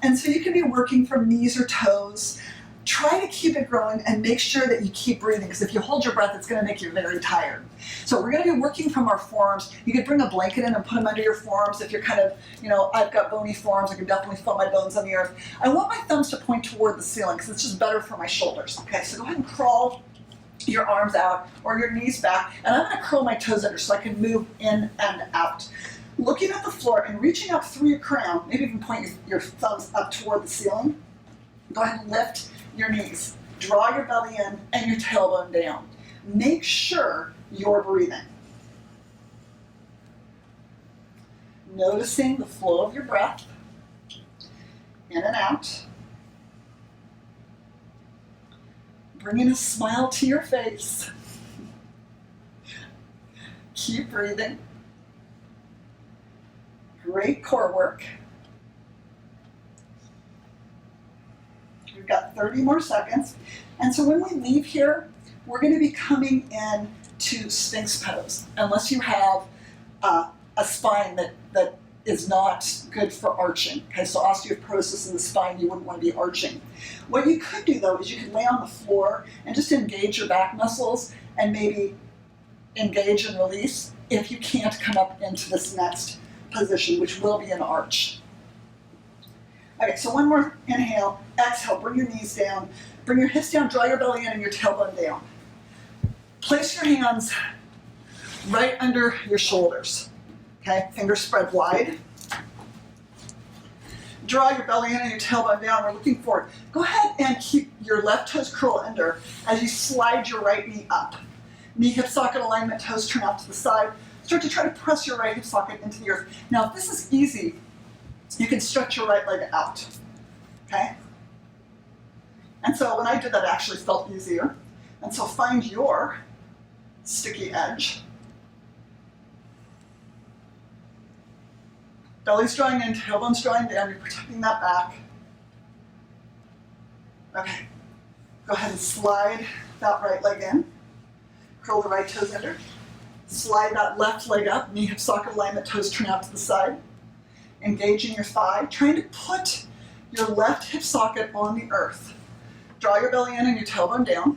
And so you can be working from knees or toes. Try to keep it growing and make sure that you keep breathing, because if you hold your breath, it's going to make you very tired. So we're going to be working from our forearms. You could bring a blanket in and put them under your forearms if you're kind of, you know, I've got bony forearms. I can definitely feel my bones on the earth. I want my thumbs to point toward the ceiling because it's just better for my shoulders. Okay, so go ahead and crawl your arms out or your knees back, and I'm going to curl my toes under so I can move in and out. Looking at the floor and reaching up through your crown, maybe even point your thumbs up toward the ceiling. Go ahead and lift your knees. Draw your belly in and your tailbone down. Make sure you're breathing. Noticing the flow of your breath in and out. Bringing a smile to your face. Keep breathing. Great core work. We've got 30 more seconds. And so when we leave here, we're going to be coming in to Sphinx pose, unless you have a spine that is not good for arching. Okay, so osteoporosis in the spine, you wouldn't want to be arching. What you could do though is you could lay on the floor and just engage your back muscles and maybe engage and release if you can't come up into this next position, which will be an arch. Okay, so one more inhale, exhale, bring your knees down, bring your hips down, draw your belly in and your tailbone down. Place your hands right under your shoulders. Okay, fingers spread wide. Draw your belly in and your tailbone down. We're looking forward. Go ahead and keep your left toes curl under as you slide your right knee up. Knee hip socket alignment, toes turn out to the side. Start to try to press your right hip socket into the earth. Now, if this is easy, you can stretch your right leg out. Okay? And so when I did that, it actually felt easier. And so find your sticky edge. Belly's drawing in, tailbone's drawing down, you're protecting that back. Okay, go ahead and slide that right leg in. Curl the right toes under. Slide that left leg up, knee hip socket alignment, toes turn out to the side. Engaging your thigh, trying to put your left hip socket on the earth. Draw your belly in and your tailbone down.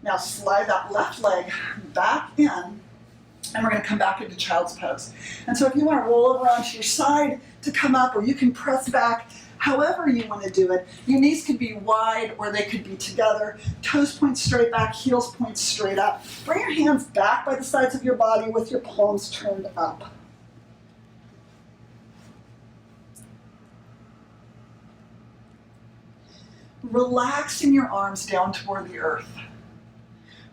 Now slide that left leg back in, and we're going to come back into child's pose. And so if you want to roll over onto your side to come up, or you can press back, however you want to do it. Your knees could be wide or they could be together. Toes point straight back, heels point straight up. Bring your hands back by the sides of your body with your palms turned up. Relaxing your arms down toward the earth.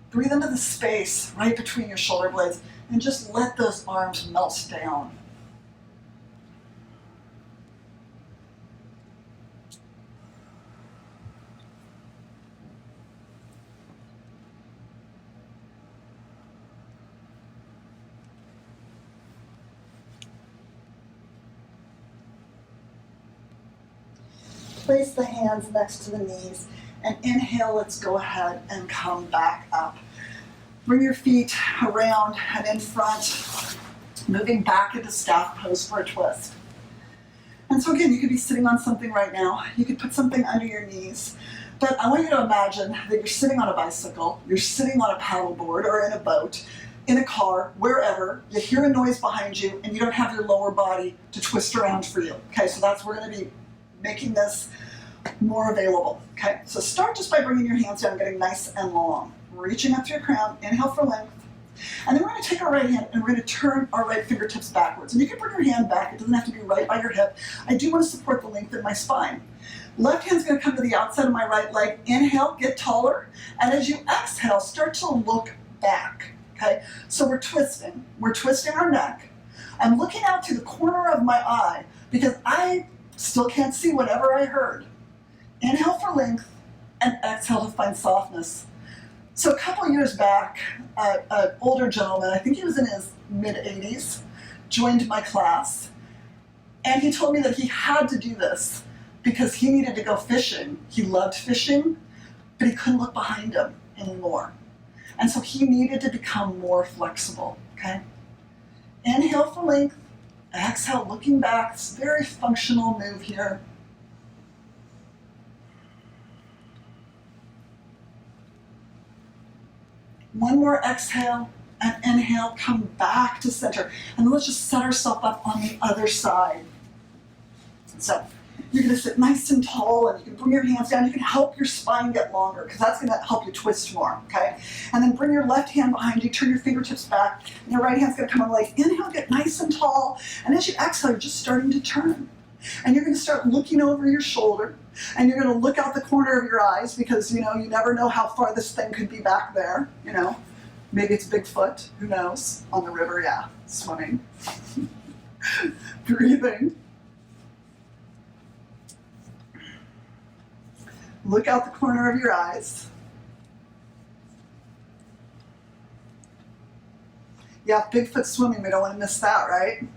Breathe into the space right between your shoulder blades and just let those arms melt down. Place the hands next to the knees and inhale, let's go ahead and come back up. Bring your feet around and in front, moving back into staff pose for a twist. And so again, you could be sitting on something right now. You could put something under your knees. But I want you to imagine that you're sitting on a bicycle, you're sitting on a paddleboard or in a boat, in a car, wherever. You hear a noise behind you and you don't have your lower body to twist around for you. Okay, so we're going to be making this more available. Okay, so start just by bringing your hands down, getting nice and long. Reaching up to your crown, inhale for length. And then we're going to take our right hand and we're going to turn our right fingertips backwards. And you can bring your hand back, it doesn't have to be right by your hip. I do want to support the length in my spine. Left hand's going to come to the outside of my right leg. Inhale, get taller. And as you exhale, start to look back. Okay, so we're twisting our neck. I'm looking out to the corner of my eye because I still can't see whatever I heard. Inhale for length and exhale to find softness. So a couple of years back, an older gentleman, I think he was in his mid-80s, joined my class. And he told me that he had to do this because he needed to go fishing. He loved fishing, but he couldn't look behind him anymore. And so he needed to become more flexible, okay? Inhale for length, exhale, looking back. It's a very functional move here. One more exhale and inhale, come back to center. And then let's just set ourselves up on the other side. So you're going to sit nice and tall and you can bring your hands down. You can help your spine get longer because that's going to help you twist more, okay? And then bring your left hand behind you, turn your fingertips back, and your right hand's going to come on the leg. Inhale, get nice and tall. And as you exhale, you're just starting to turn. And you're going to start looking over your shoulder. And you're going to look out the corner of your eyes because, you never know how far this thing could be back there, Maybe it's Bigfoot, who knows? On the river, yeah, swimming. Breathing. Look out the corner of your eyes. Yeah, Bigfoot swimming, we don't want to miss that, right?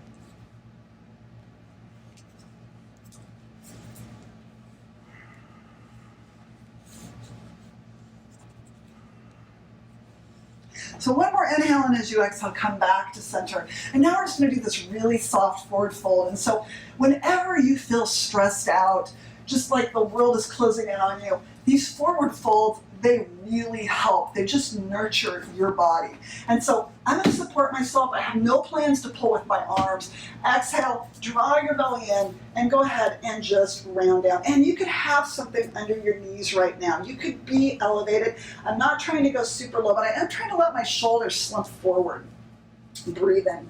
So one more inhale, and as you exhale, come back to center. And now we're just going to do this really soft forward fold. And so whenever you feel stressed out, just like the world is closing in on you, these forward folds, they really help. They just nurture your body. And so I'm going to support myself. I have no plans to pull with my arms. Exhale, draw your belly in, and go ahead and just round down. And you could have something under your knees right now. You could be elevated. I'm not trying to go super low, but I am trying to let my shoulders slump forward. Breathe in.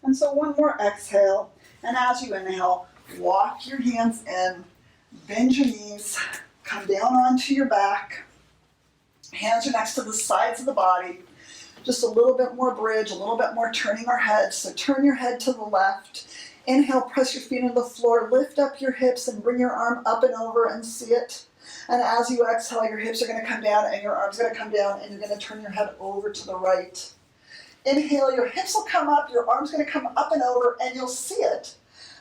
And so one more exhale. And as you inhale, walk your hands in, bend your knees, come down onto your back. Hands are next to the sides of the body. Just a little bit more bridge, a little bit more turning our head. So turn your head to the left. Inhale, press your feet into the floor, lift up your hips and bring your arm up and over and see it. And as you exhale, your hips are going to come down and your arm's going to come down and you're going to turn your head over to the right. Inhale, your hips will come up, your arm's going to come up and over and you'll see it.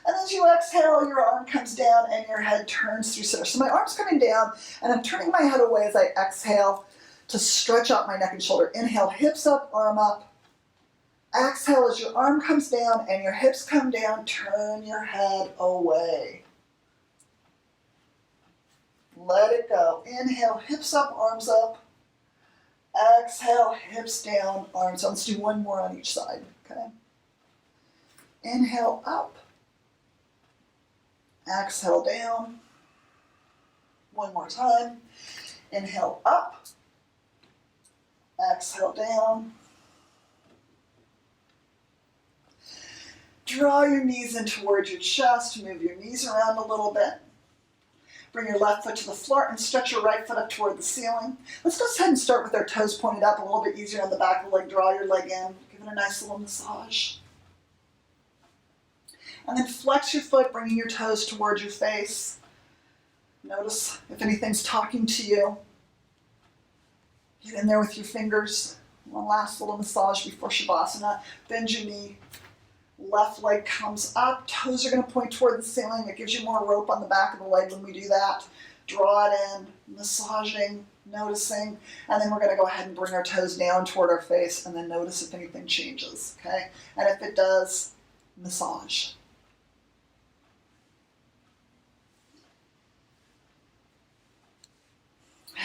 And as you exhale, your arm comes down and your head turns through center. So my arm's coming down and I'm turning my head away as I exhale to stretch out my neck and shoulder. Inhale, hips up, arm up. Exhale as your arm comes down and your hips come down, turn your head away. Let it go. Inhale, hips up, arms up. Exhale, hips down, arms up. Let's do one more on each side, okay? Inhale, up. Exhale, down. One more time. Inhale, up. Exhale, down. Draw your knees in towards your chest. Move your knees around a little bit. Bring your left foot to the floor and stretch your right foot up toward the ceiling. Let's go ahead and start with our toes pointed up, a little bit easier on the back of the leg. Draw your leg in. Give it a nice little massage. And then flex your foot, bringing your toes towards your face. Notice if anything's talking to you. Get in there with your fingers. One last little massage before Shavasana. Bend your knee. Left leg comes up. Toes are going to point toward the ceiling. It gives you more rope on the back of the leg when we do that. Draw it in, massaging, noticing. And then we're going to go ahead and bring our toes down toward our face and then notice if anything changes, okay? And if it does, massage.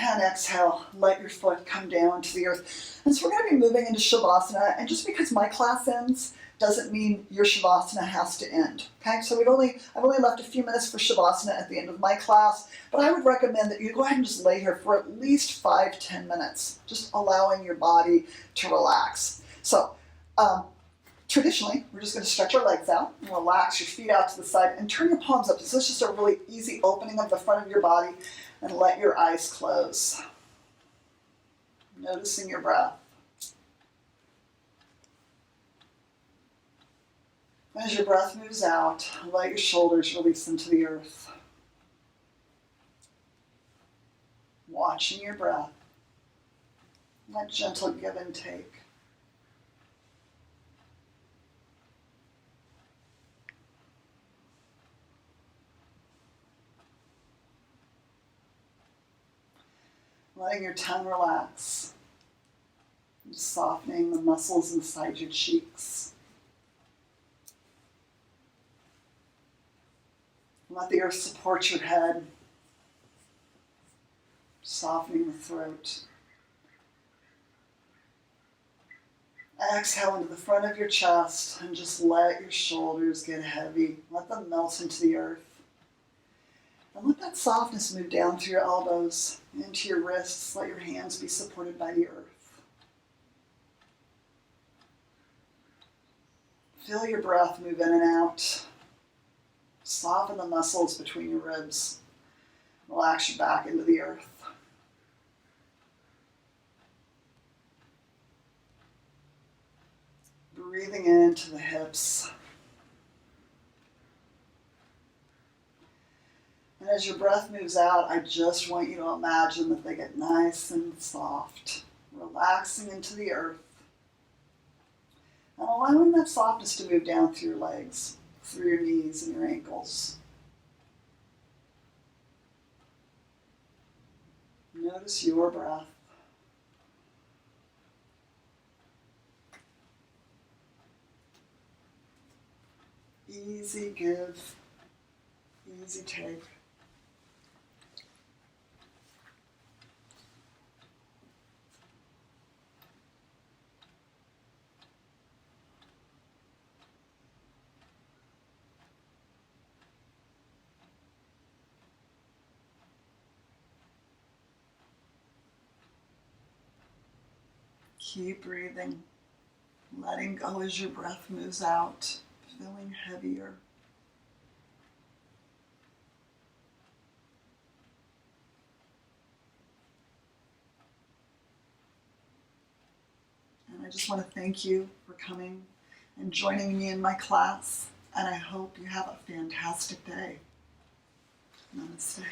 And exhale, let your foot come down to the earth. And so we're going to be moving into Shavasana. And just because my class ends doesn't mean your Shavasana has to end. Okay, so I've only left a few minutes for Shavasana at the end of my class, but I would recommend that you go ahead and just lay here for at least 5-10 minutes, just allowing your body to relax. So traditionally, we're just going to stretch our legs out and relax your feet out to the side and turn your palms up. So it's just a really easy opening of the front of your body and let your eyes close. Noticing your breath. As your breath moves out, let your shoulders release into the earth. Watching your breath. That gentle give and take. Letting your tongue relax. Softening the muscles inside your cheeks. Let the earth support your head, softening the throat. Exhale into the front of your chest and just let your shoulders get heavy. Let them melt into the earth. And let that softness move down through your elbows, into your wrists. Let your hands be supported by the earth. Feel your breath move in and out. Soften the muscles between your ribs. Relax your back into the earth. Breathing into the hips. And as your breath moves out, I just want you to imagine that they get nice and soft, relaxing into the earth. And allowing that softness to move down through your legs, through your knees and your ankles. Notice your breath. Easy give, easy take. Keep breathing. letting go as your breath moves out, feeling heavier. And I just want to thank you for coming and joining me in my class. And I hope you have a fantastic day. Namaste.